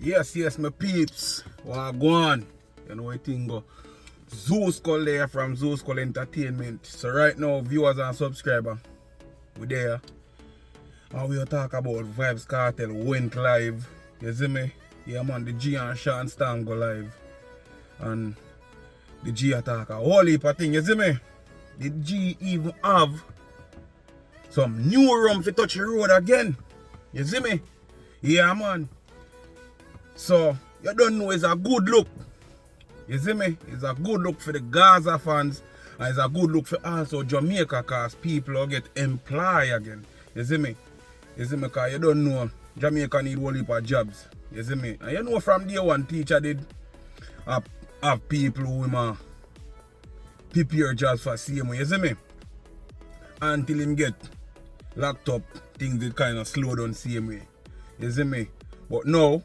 Yes, my peeps. What go on? You know what thing go. Zooskull there from Zooskull Entertainment. So right now, viewers and subscribers, we there. And we'll talk about Vybz Kartel went live. You see me? Yeah man, the G and Sean Stan go live. And the G attack a whole heap of thing, you see me? The G even have some new rum for touch the road again. You see me? Yeah man. So, you don't know it's a good look. You see me? It's a good look for the Gaza fans. And it's a good look for also Jamaica because people will get employed again. You see me? You see me? Because you don't know Jamaica need a whole heap of jobs. You see me? And you know from day one teacher did have people who prepare jobs for same way. You see me? Until him get locked up, things did kind of slow down same way. You see me? But now,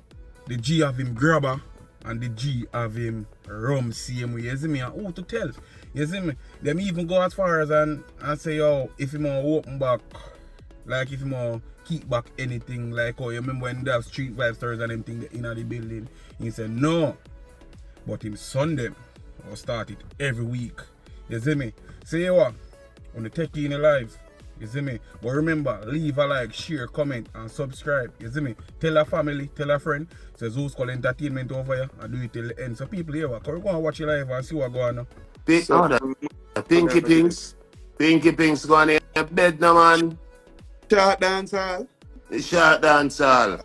the G have him grabber and the G have him rum same way. You see me? And who to tell? You see me? Them even go as far as and say, yo, if him open back, like if him keep back anything, like oh, you remember when they have street vibes stores and them thing in the building? He said no. But him son them or start it every week. You see me? Say you what? On the Tech in live. You see me? But remember, leave a like, share, comment, and subscribe. You see me? Tell a family, tell a friend. Say Zooskull Entertainment over here and do it till the end. So people here, come go and watch it live and see what's going on. Pinky Pinks going in your bed now, man. Short dancehall. The short dancehall.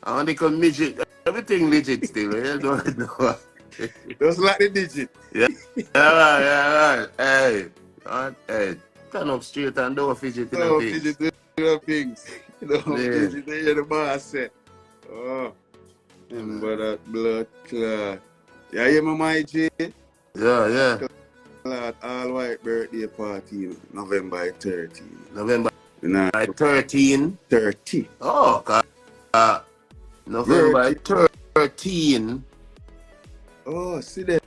I want to come midget. Everything legit still. You don't know. Just like the digit. Yeah, right. Hey. Turn up straight and don't fidget in Oh, the things. fidget in the things. You know, Yeah. fidget in the boss set. Oh. Remember that blood clot. Yeah, you remember my J? Yeah. Clot all white birthday party, November 13. November You know, 13. 30. Oh, God. November 13. Oh, see them.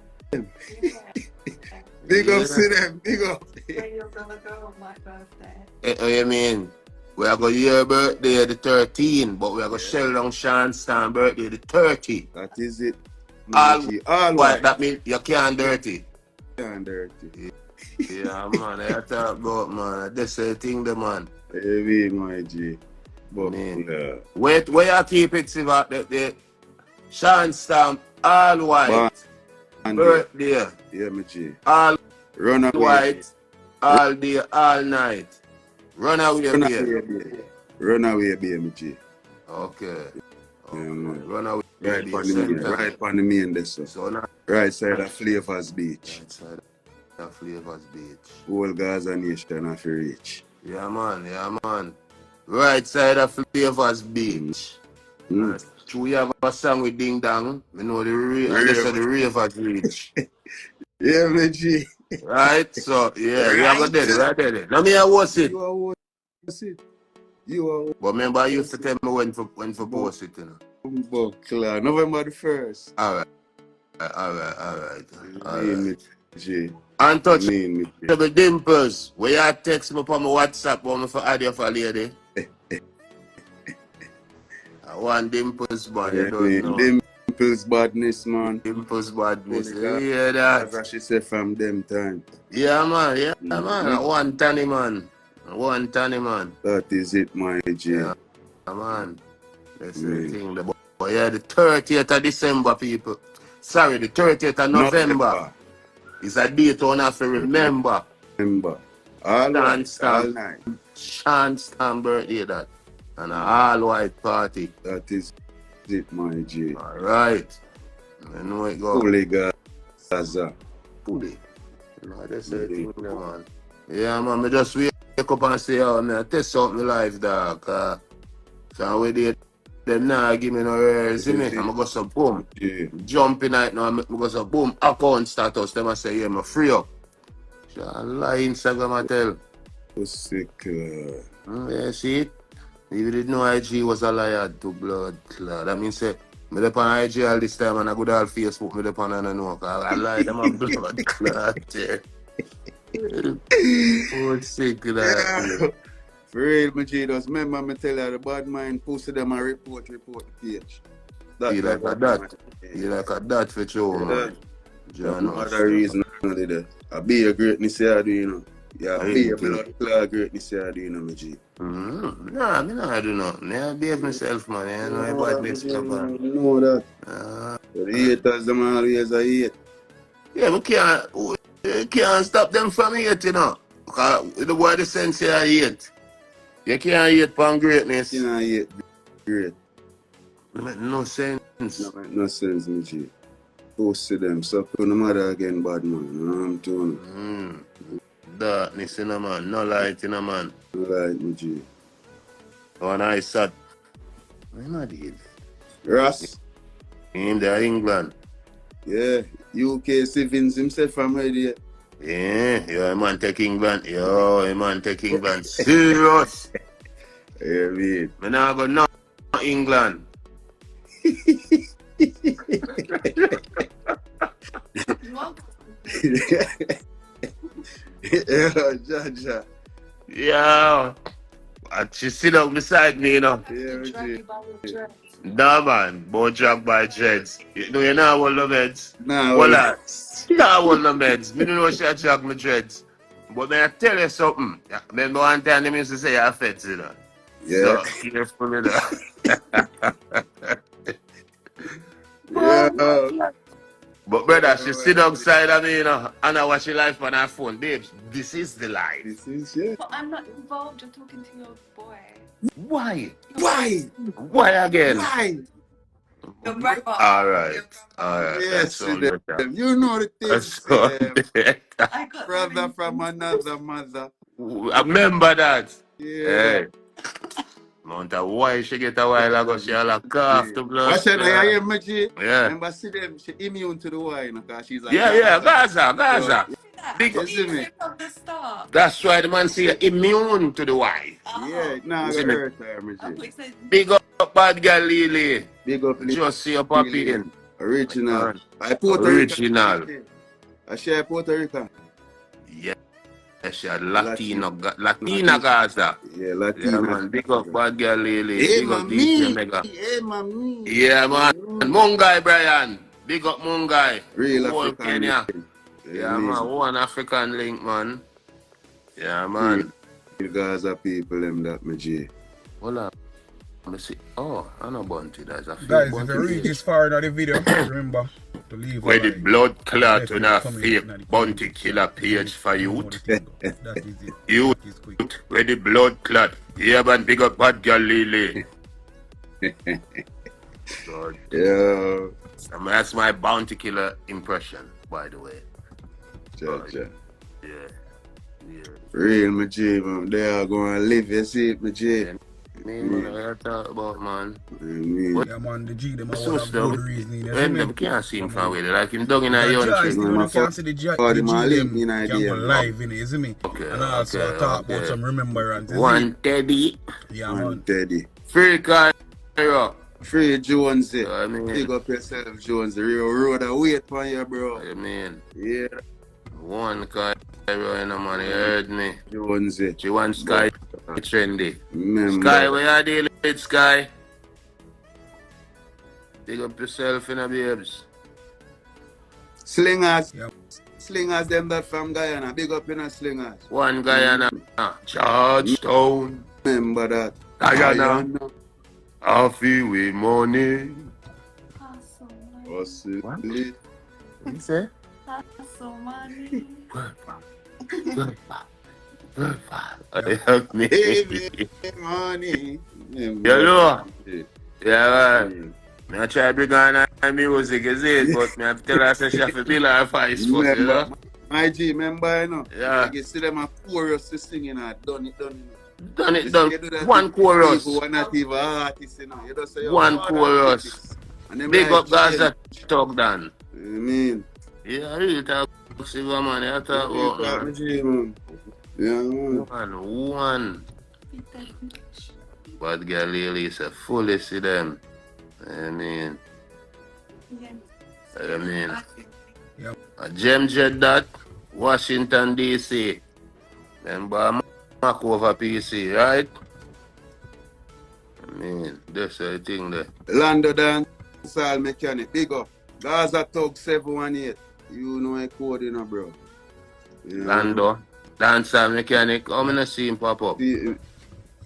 Big up, see them. Big up. Where you gonna go on my birthday? What you mean? We are going to your birthday the 13, but we are going to shell down Sean Stan birthday the 30. That is it. All All white, white. that means you can't dirty. And dirty. Yeah, man, I talk about, man. That's the thing, the man. Heavy, my G. But, Man. Where you keep it, see what the Sean Stan all white birthday. Yeah, my G. All Run away. white, all day, all night. Run away, Run baby. away, baby. Run away, baby, G. Okay. Yeah, man. Run away, Right baby. on the main, right on the main this one. So now, Right side of Flavors Beach. right side of Flavors Beach. Whole Gaza nation have to reach. Yeah, man. Right side of Flavors Beach. True, we have a song with Ding Dong. We know the Ravers Beach. Yeah, my G. Right? So, yeah, we have got that right there. Now me, I was it. You are what's it? You are But remember, I used to tell me when for post it, you know. Buckler. November the 1st. All right. Me, G. Untouchable Me, G. Dimples. Where you text me upon my WhatsApp want me for add you for lady. I want Dimples, but you don't know. Dimples badness, man. Dimples badness. You hear that? That's what she said from them time. Yeah, man. I want Tanny, man. That is it, my G. Yeah, man. That's the thing. But yeah, the 30th of December, people. Sorry, the 30th of November. It's a date one have to remember. Remember. All night. Sean Stan birthday, that. And an all-white party. That is it, my G. Alright. I know it goes. Fully Gaza. Fully. You know, that's the thing, man. Yeah, man, I just wake up and say, oh, man, test out my life, dog. So we did them now give me no ears, see me? I'm going to go so boom. Yeah. Jump in right now, I'm going to go so boom. Account status. Them I say, yeah, I'm free up. So I lie Instagram, I tell. So sick. Yeah, see it? If you didn't know IG was a liar to blood clot. That means say, me up on IG all this time and I go to all Facebook, me up on and I know. I lie them on blood clot there. Oh, sick that. For real, my G, just remember me tell you the bad mind pussy them and report the page. That He guy like a got dot. He like a dot for you, Yeah. man. That's John no other reason I did it. I be a greatness here, do you know? Yeah, be a blood clot greatness here, do you know, my G? Nah, me not do nothing. I behave myself, man. I know You about know this that, stuff, man. you know that. Uh, The haters, them always a hate. yeah, we can't stop them from hate, you know. Because the boy the sense here hate. You can't hate from greatness. You know, hate great. It make no sense. No make no sense, my G. Post to them, suck on the mother again, bad man. You know what I'm doing? Darkness, you know, man. No light, you know, man. Right, my G. When I sat, I'm not did. Ross, In the England. yeah, UK Stevens himself from here. Yeah, man take England. Yo, man take England. Serious. Yeah, man. Man, I go no England. Yeah, Jaja. Yeah. And she sit down beside me, you know. Yeah, my G. Nah, man. Both drag by dreads. You know, you know all the meds. Nah, Well, all the meds. Me don't know she drag my dreads. But may I tell you something? Remember one time they used to say you're fat, you know. yeah. So, careful with that. Yeah. But brother, she sit outside of me, you know, and I watch your life on her phone. Babes, this is the life. This is yeah. But I'm not involved. You're talking to your boy. Why? Why? Why again? Why? Your brother. Alright. Yes, That's all better. you know the That's things. all better. I got Brother from another mother. I remember that. Yeah. Hey. Mount of why she get a while ago, she all a cough to blood. Watch out, I hear my G. Yeah. Remember, see them, she immune to the wine because she's like, Yeah, Gaza. Big You see me? from the start. That's why the man say immune to the wife. Yeah, nah, I You see got me? hurt her, my I G. thought you said Big up bad girl Lily. Big up, Just see your puppy in. Original. I Puerto Original. Rican. I share Puerto Rican. Yeah. She a Latina Gaza. Yeah, Latina. Yeah, man. Big up bad girl Lily. Hey, Big up mommy. DJ Mega. Hey, mommy. Yeah, man. Mungai Brian. Big up Mungai. Real Whole African. Kenya. Link. Yeah, man. One African link, man. Yeah, man. You guys are people, them that, my G. Hold on. Let me see. Oh, I know Bunty. There's a few Guys, if Bunty you reach there. this far in the video, remember to leave Where a the like. blood clot Definitely on a comment fake in the Bunty comments. killer page for You know youth. the thing go. That is it. Youth. That is quick. Where the blood clot. Yeah, man. Big up bad girl Lily. God. Yeah. That's my bounty killer impression, by the way. Jaja. Yeah. Real, my G, man. They are going to live, you see it, my G. Yeah. Me, man, I talk about, man. Yeah, man, the G, them are So one of slow. good reasoning. You see When me? them can't see him from where they like him dug in a The young G, tree. still when you can't see the G, Oh, the the man G link them in can idea. go live in it, you see me? Okay, And also okay, talk about okay. some remembrance, you see One me? Teddy. Yeah, Man, man. Teddy. Free Cairo. Free Jones, I mean, big up yourself, Jones. The real road, I wait for you, bro. I mean, Yeah, one Cairo, you know, man, you heard me. Jones. She wants Sky trendy. Remember. Sky, where you dealing with, Sky? Big up yourself, you know, babes. Slingers. Yeah. Slingers, them that from Guyana. Big up in a Slingers. One Guyana, Georgetown, Remember that. Guyana, Afi with money. hustle money. Hustle. You say? Hustle money. Help me. Hey, money. Hello. Yeah, man. I try to bring on her music, is it? But I have to tell her that she have to bill her voice first, you know? My G, remember, you know? Yeah. You see them a chorus to sing, you know? Done it. Done You it, see, done. you do that One to chorus. people who are not even artists, you know? You just say, One oh, chorus. artists. And them Big like up Gaza talk done. I mean, Yeah, I really talk Silver man, I talk about man. G, man. Yeah, man. One. Bad girl Lily is a fully see them. I mean, a Gem Jet that, Washington DC. Remember Mac over PC, right? I mean, that's the thing there. Lando Dan. Dancehall mechanic. Big up. Gaza Tug 718. You know I code, bro. Yeah. Lando. Dancehall mechanic. How many see him pop up? See,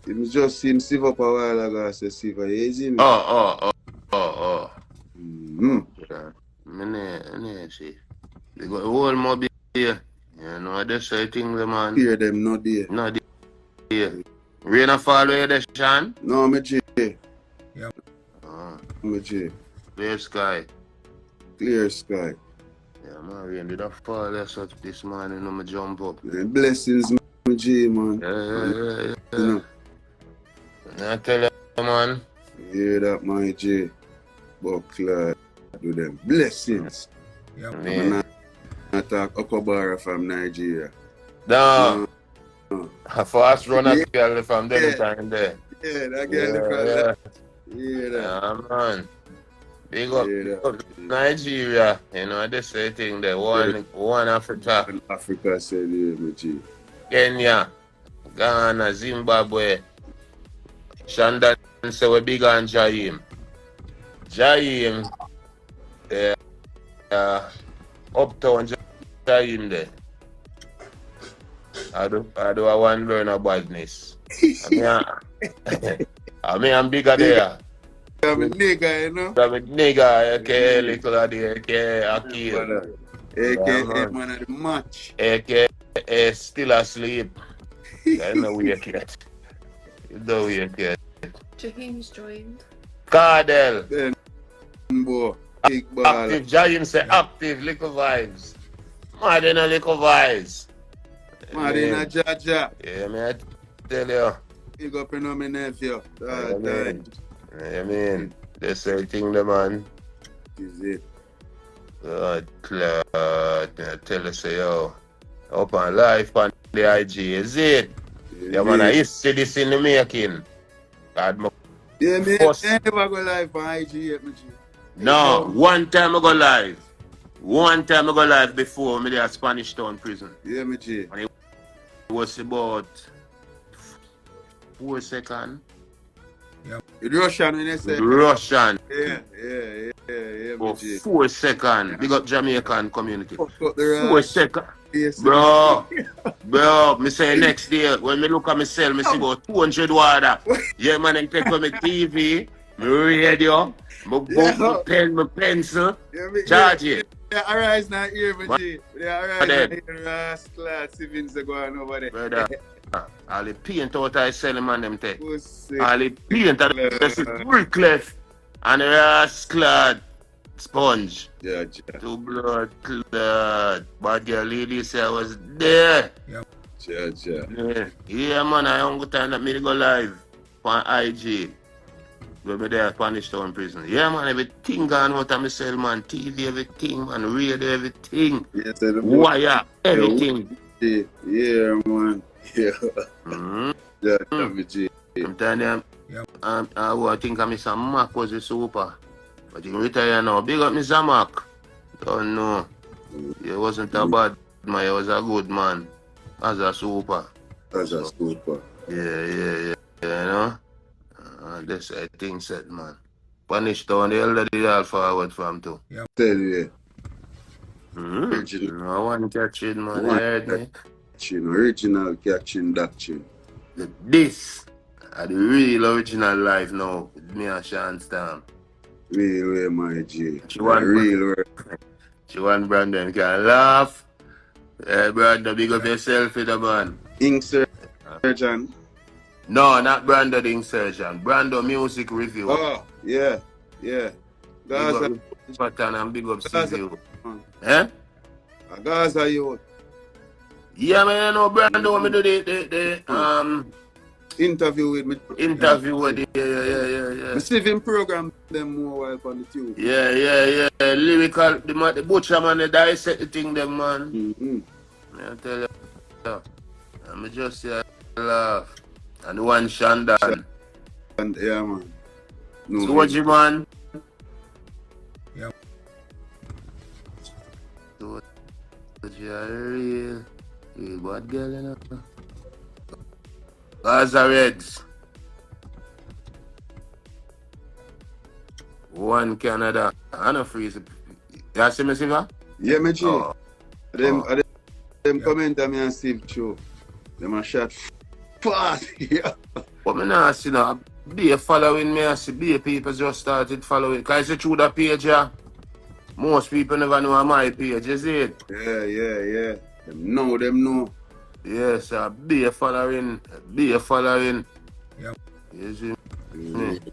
you just seen Siv up a while ago. I said, Siv, you see me? Oh. Mm-hmm. Yeah. I see. They got the whole mob here. You know, that's the thing, man. Hear them, not there. Not there. Rain a fall where there, Sean? No, me J. Yep. Me J. Clear sky. Clear sky. Yeah, man, rain did a fall there so this morning, I'm jump up. Blessings, me J, man. Yeah. You know. I tell you, man. Hear that, my J. Buckler, do them. Blessings. Yep. Man. I talk Okobara from Nigeria. No. A fast runner girl from them time there. Yeah, that girl from that. Yeah, that. Yeah, man. Big up Nigeria. You know, they say thing there. One Africa. Africa said, yeah, me G. Kenya. Ghana. Zimbabwe. Shandon say we big on Jaim. Jaim. Uptown Jaim there. I do a one learn of badness. I mean, I'm bigger there. I'm a nigga, you know. I'm a nigga, okay, little of the okay, Akil. AKA man of the match. AKA still asleep. I don't wake yet. You don't wake yet. Jaheim's joined. Kartel. Then, boy, big ball. Active, Jaim say active, little vibes. Mad in a little vibes. Mad in a Jaja. Yeah, man, I tell you. Big up in my nephew. I mean, that's the thing, the man. Is it? God, I tell you, say, yo, up on life on the IG, is it? Yeah, man, I used to see this in the making. God, yeah, man, I never go live on IG yet, man. No, one time I go live. One time I go live before me there Spanish Town prison. Yeah, me G. And it was about 4 seconds. Yep. Russian when they say. Russian. Yeah, For me 4 seconds. Big up Jamaican community. 4 seconds. Bro, me say next day, when me look at myself, me see about 200 water. Yeah, man, I take for my TV, my radio, my book, my pen, my pencil, charge it. Yeah, Arise not here, my G. Yeah, Arise not here, Rascal, Sivins are going over there. Brother, all the paint out I sell him on them take. All the paint out this is brickless and Rascal sponge. Yeah. To blood clot. But your lady say I was there. Yep. Yeah, man, I don't go time that me go live on IG. When me there at Spanish Town prison. Yeah, man, everything gone out of myself, man. TV, everything, man. Radio, everything. Yes, wire, everything. Yeah, man. Yeah. Yeah, me G. I'm telling them, I think I miss a Mac was a super. But he retire now. Big up Mr. Mac. Don't know. He wasn't a bad man, he was a good man. As a super. Yeah, you know? That's a thing set, man. Punish Town, the elder did all forward from too. Yep. Tell you. No one catching, man. You heard me? Original catching doctrine. This are the real original life now. With me and Sean Storm. Real way, my G. Real way. She want Brandon can laugh. Hey, Brandon, big up yourself, the man. Ink Surgeon. No, not Brandon the Insurgent. Brandon Music Review. Oh, yeah. Gaza. Big up Pattern and big up CZU. Eh? Gaza, you. Yeah, man, you know, Brandon want me do the interview with me. Interview with the, yeah. I see him program them more while on the tube. Yeah. Lyrical, the butcher man, they dissect the thing, them, man. Mm-hmm. I tell you, I'm just here laugh. And the one Shandon. And yeah, man. No, Soji, man. Yep. Soji, a real bad girl, you know. Gaza Reds. One Canada. I know freeze. You see me, Siva? Yeah, me G. Oh. Them Oh. them comment on me and Steve show. Them a shot fast. Yeah. But me not see no. Be following me. I see be people just started following. Cause it's through the page, yeah. Most people never know my page, is it? Yeah. Them know. Yes, be following. Yeah. You see Mm.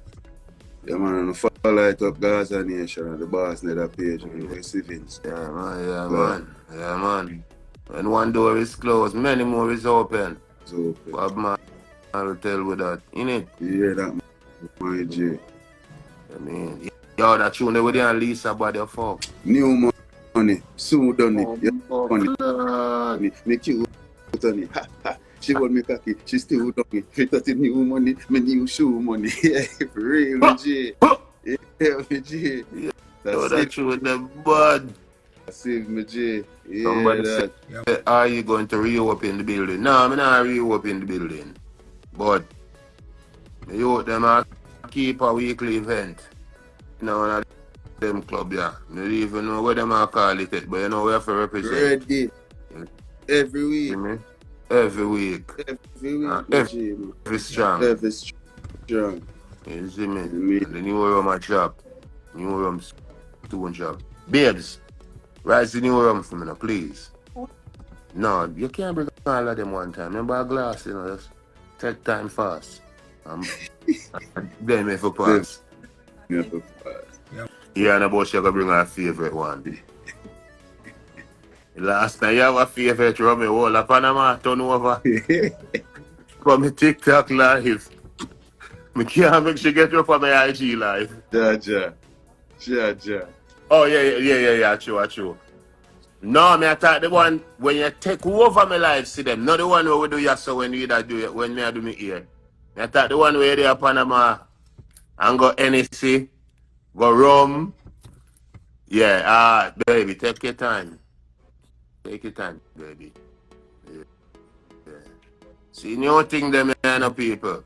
Yeah, man, follow it up Gaza Nation and the boss need a page and the Stevens. Yeah, man. When one door is closed, many more is open. So, Bob man will tell with that, innit? yeah, that my G. I mean, yo, that tune there with you and Lisa body of fuck. New money, soon done it. Yeah, money. God. Me cute on it. Ha ha. She want me cocky, she still done it. She thought it new money, me new shoe money. Yeah, for real, me G. Yeah, me G. Yo, That's that it. tune with the bud. Save me G. Yeah, Somebody that. said, are you going to reopen the building? No, I'm not reopen the building. But you them are keep a weekly event. You know, one of them club, yeah. I don't even know what them are call it, but you know we have to represent. Ready. Every week. See me? Every week. Every week, Every me G. strong. Every strong. You see me? Me. And the new room a job. New room stone job. Babes, rise the new room for me now, please. No, you can't bring all of them one time. Remember a glass, you know, just take time fast. Then me for pass. Yeah, Yeah, and about she gonna bring her favorite one. Last time you have a favorite rum, me whole of Panama turn over. From me TikTok live. Me can't make she get up on my IG live. Ja. Oh yeah, true. No, me I thought the one when you take over my live, see them. Not the one where we do yes, so when you either do it, when me I do me ear. Me I thought the one where they are Panama and go NSC, go rum. Yeah, baby, take your time. Take your time, baby. Yeah. See, new thing them no people.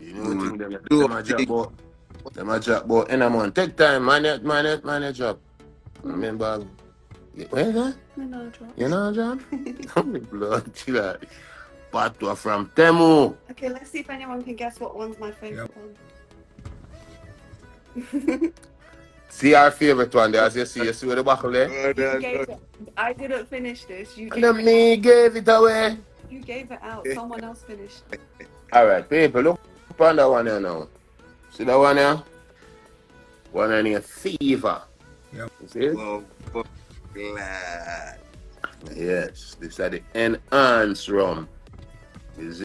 You know thing them a job about. Them a job about any man. Take time, man your job. Remember, where's that? You know job? Blood killer. Patwa from Temu. Okay, let's see if anyone can guess what one's my favourite one. See our favorite one there, as you see where the buckle there? You gave it. I didn't finish this. You gave And it me out. gave it away. You gave it out. Someone else finished. Alright, people, look upon that one here now. See that one here? One in here, Fever. Yep. You see it? Oh, fuck glad. Yes, this is the enhanced rum. You see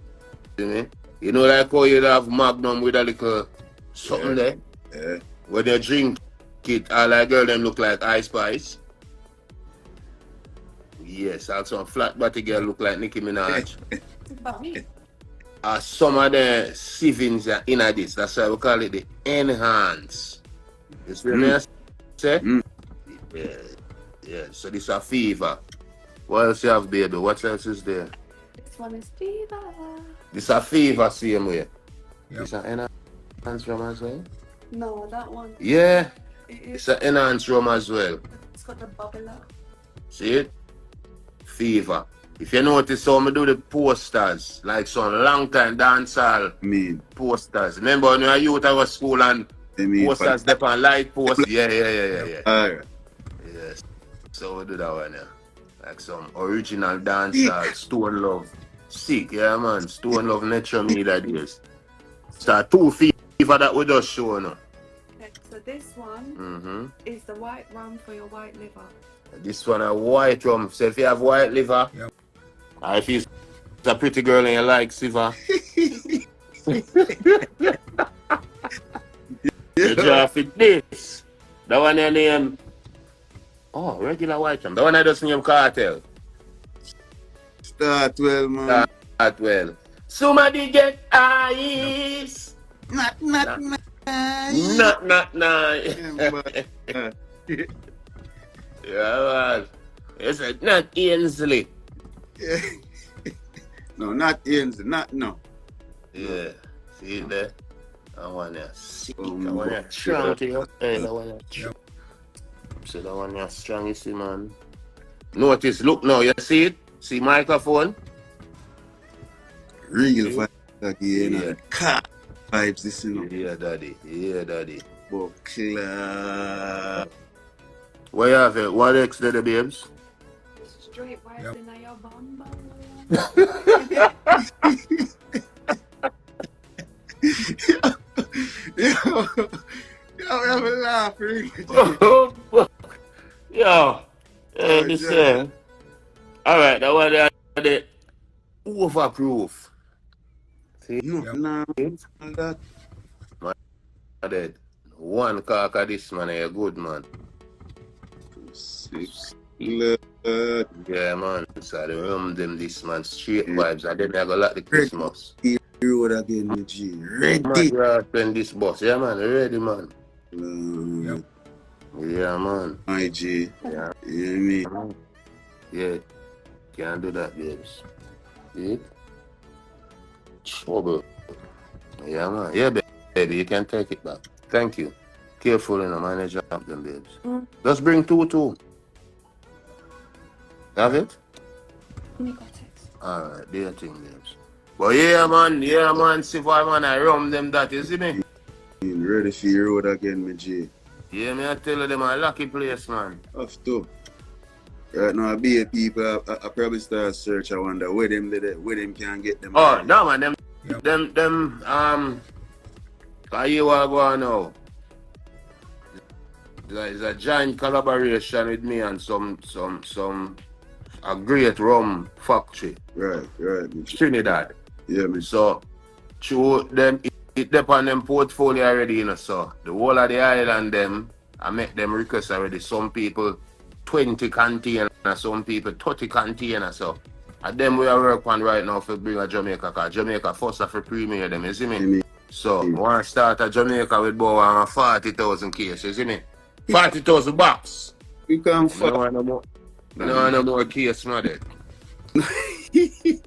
me? You know like how you have Magnum with a little something there? Yeah. When you drink it, all like girl them look like Ice Spice. Yes, also a flat body girl look like Nicki Minaj. It's about me. Some of the sievings are in this. That's why we call it the enhance. You see what I say? Yeah. So this is a Fever. What else you have, baby? What else is there? This one is Fever. This is a Fever same way. Yep. This is an enhanced rum as well? No, that one. Yeah. It It's is. an enhanced rum as well. It's got the bubble up. See it? Fever. If you notice how I do the posters, like some long time dancehall Mean. posters. Remember when you were youth at school and I mean, posters dep on light post? Yeah. Alright. Yes. So we do that one, yeah. Like some original dancehall, Stone Love. Sick, yeah man. Stone Love Nature Media days. So 2 Fever that we just show now. Okay, so this one is the white rum for your white liver. This one a white rum. So if you have white liver, Yep. or if you're a pretty girl and you like silver, you draft it this. That one your name. Oh, regular white rum. That one I just name Cartel. Start well, man. Start well. Somebody get ice. Not Not nice. Yeah, man. It's not Ainsley. No, not Ainsley. Not no. Yeah. See it there? I want to sick. I Um, want to strong to your head. I want to Yep. So that one you're strong, you see, man. Notice, look now, you see it? See microphone? real See? vibe again Yeah. and car vibes this, you know. Yeah, daddy. Yeah, daddy. Buckler. Where you have it? What X did the babes? Straight vibes Yep. in your bum bum. Yo, I'm laughing. Yo, Oh, this John. alright, that one the overproof. See No, Yep. nah, it? that. Man, dead. One cock of this man, a good man. Six. Yeah, man. So they rum them this man straight vibes, and then I go like the Christmas. Road again, my G. Man, Ready. you are spend this bus, yeah, man. Ready, man. Yep. Yeah, man. My G. Yeah. You know me? Yeah. Can't do that, babes. See it? Trouble. Yeah, man. Yeah, baby, you can take it back. Thank you. Careful in the manager of them, babes. Just bring two. Have it? You got it. Alright, do your thing, babes. But yeah, man. See if I man, I rum them that, you see me? Ready for your road again, my G. Yeah, me I tell you them a lucky place, man. Have to. Right now, be people, I probably start search. I wonder where them can get them. Oh, no, man. Yep. How you are going now? There's a giant collaboration with me and a great rum factory. Right, my G. Trinidad. Yeah, me. So, through them, it depend on them portfolio already, you know, so. The whole of the island, them, I make them requests already. Some people 20 containers, some people 30 containers, so. And them we are working on right now for bring a Jamaica, because Jamaica first have to premiere them, you see me? So, we want to start a Jamaica with about 40,000 cases, you see me? 40,000 bucks. We can No fuck. want no more case, man.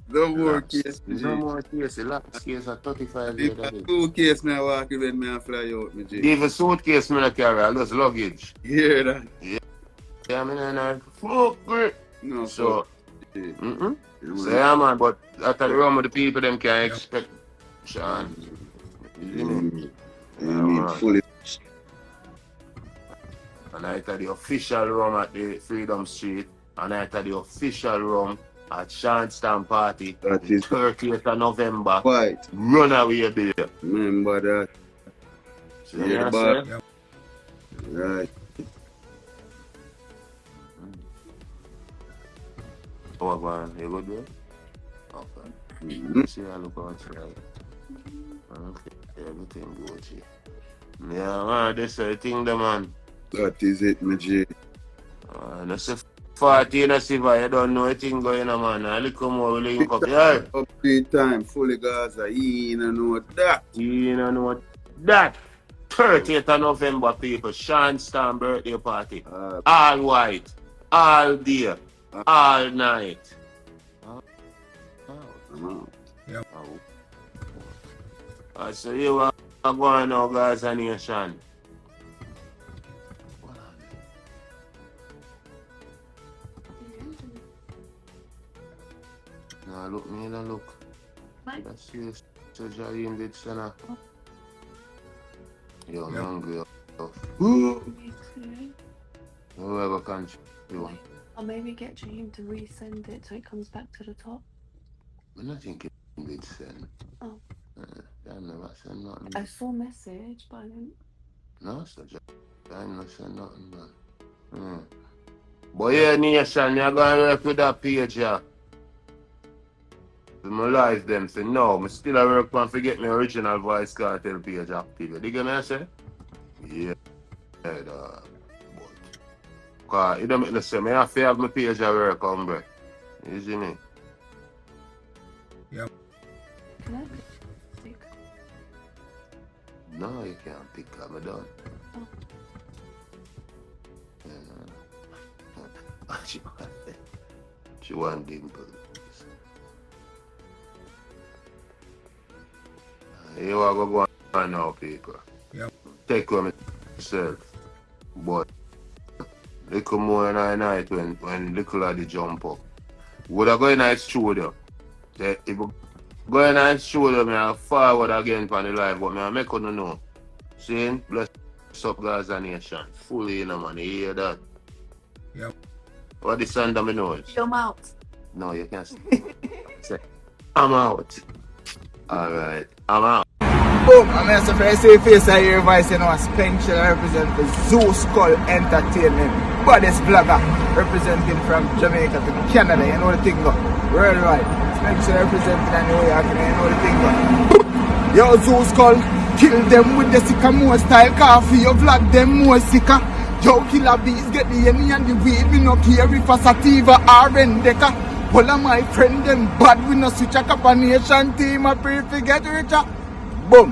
No more case, my G. No more case. The last case at 35 If years. a suitcase me walk when me and fly out, my G. Even suitcase me not carry, I lose luggage. You hear that? Yeah, I mean, and fuck it. No, So, fuck. Yeah. So, yeah, man, but after the run with the people, them can expect, Sean. You know? I mean, fully. And I had the official rum at the Freedom Street, and I had the official rum at Shanstown Party, That the is 30th of November. Right. Runaway day. Remember that. So, Yeah, yeah, the sir. Yep. Right. Oh, man, you good there? Okay. Mm-hmm. See, I look outside. Okay, everything good here. Yeah, man, this is the thing, the man. That is it, my G. That's a 40 a silver, you don't know a thing going on, man. I look more, we link up, yeah. Upbeat time, fully Gaza. You don't know that. You don't know that. 30th of November, people. Shanstown birthday party. All white, all day, all night. So you are going now, guys, and nation. No, look, me don't look. That's you, so Jareen did sana. Yo, I'm hungry. Me too. Whoever can you. Or maybe get Jaheim to resend it so it comes back to the top. I'm not thinking did send. Oh. I never send nothing. I saw a message, but I didn't. No, so I never send nothing, man. But yeah, nation, you're going to work with that page, yeah. My life them say no, I still work on forget my original Vybz Kartel page active. You dig what I say? Yeah, dog. But cause it don't make no sense. I have to have my page at work on, bro. You see me? Yep. Can I pick? No, you can't pick up, I'm done. Oh. She want dimple. You are going I know people. Yeah. Take on myself. But little more in the night when little of the jump up. Would I go in the studio? If you go in the studio, I forward again from the live, but I make you know. See, bless up Gaza Nation. Fully in the man, you hear that? Yep. What the sound of my nose? Your mouth. No, you can't say. I'm out. Alright, I'm out. Boom, I'm here to say face I hear voice, you know, Spencer represent for Zooskull Entertainment. Baddest blogger representing from Jamaica to Canada, you know the thing go. Worldwide. Spencer representing in New York, you know the thing go. Yo, Zooskull, kill them with the sycamore style coffee, you vlog them more sicker. Yo, killer bees, get the henny and the weed, we no care if a sativa or Rendeka. All of my friend them bad, we no switch a combination team, I pray to get richer. Boom.